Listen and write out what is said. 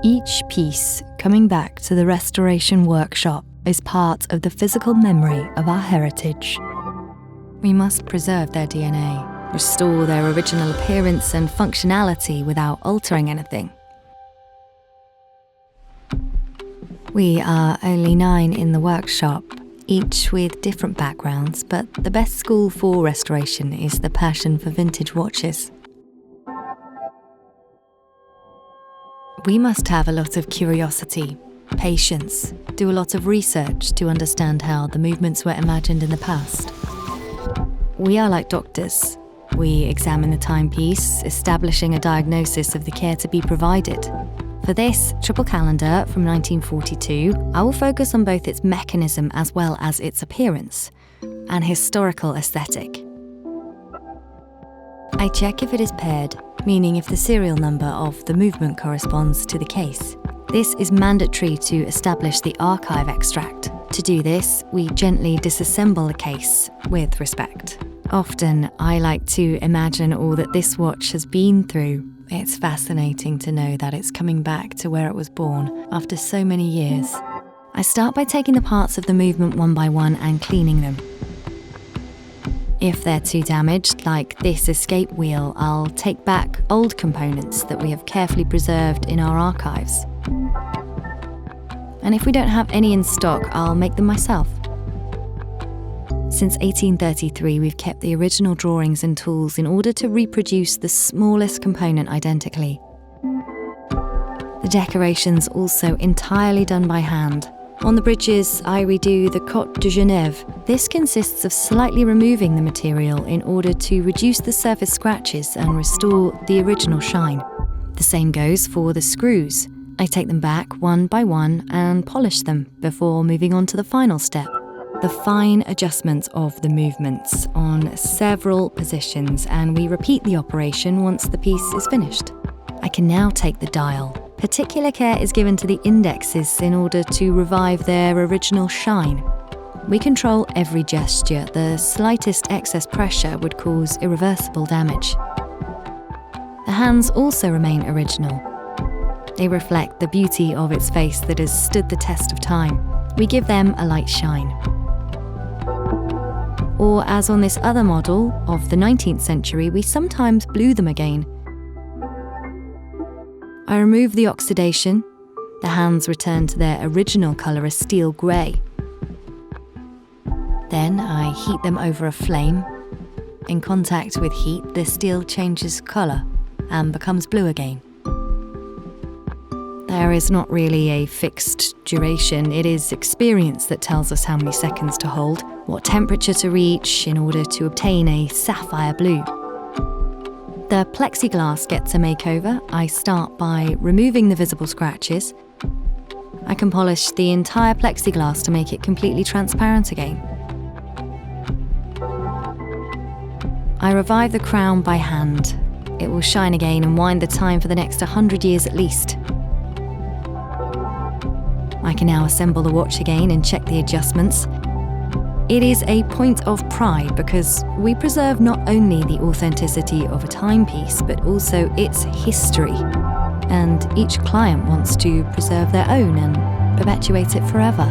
Each piece coming back to the restoration workshop is part of the physical memory of our heritage. We must preserve their DNA, restore their original appearance and functionality without altering anything. We are only 9 in the workshop, each with different backgrounds, but the best school for restoration is the passion for vintage watches. We must have a lot of curiosity, patience, do a lot of research to understand how the movements were imagined in the past. We are like doctors. We examine the timepiece, establishing a diagnosis of the care to be provided. For this triple calendar from 1942, I will focus on both its mechanism as well as its appearance, an historical aesthetic. I check if it is paired, meaning if the serial number of the movement corresponds to the case. This is mandatory to establish the archive extract. To do this, we gently disassemble the case with respect. Often, I like to imagine all that this watch has been through. It's fascinating to know that it's coming back to where it was born after so many years. I start by taking the parts of the movement one by one and cleaning them. If they're too damaged, like this escape wheel, I'll take back old components that we have carefully preserved in our archives. And if we don't have any in stock, I'll make them myself. Since 1833, we've kept the original drawings and tools in order to reproduce the smallest component identically. The decoration's also entirely done by hand. On the bridges, I redo the Côte de Genève. This consists of slightly removing the material in order to reduce the surface scratches and restore the original shine. The same goes for the screws. I take them back one by one and polish them before moving on to the final step. The fine adjustment of the movements on several positions, and we repeat the operation once the piece is finished. I can now take the dial. Particular care is given to the indexes in order to revive their original shine. We control every gesture. The slightest excess pressure would cause irreversible damage. The hands also remain original. They reflect the beauty of its face that has stood the test of time. We give them a light shine. Or, as on this other model of the 19th century, we sometimes blue them again. I remove the oxidation. The hands return to their original colour as steel grey. Then I heat them over a flame. In contact with heat, the steel changes colour and becomes blue again. There is not really a fixed duration. It is experience that tells us how many seconds to hold, what temperature to reach in order to obtain a sapphire blue. The plexiglass gets a makeover. I start by removing the visible scratches. I can polish the entire plexiglass to make it completely transparent again. I revive the crown by hand. It will shine again and wind the time for the next 100 years at least. I can now assemble the watch again and check the adjustments. It is a point of pride because we preserve not only the authenticity of a timepiece, but also its history. And each client wants to preserve their own and perpetuate it forever.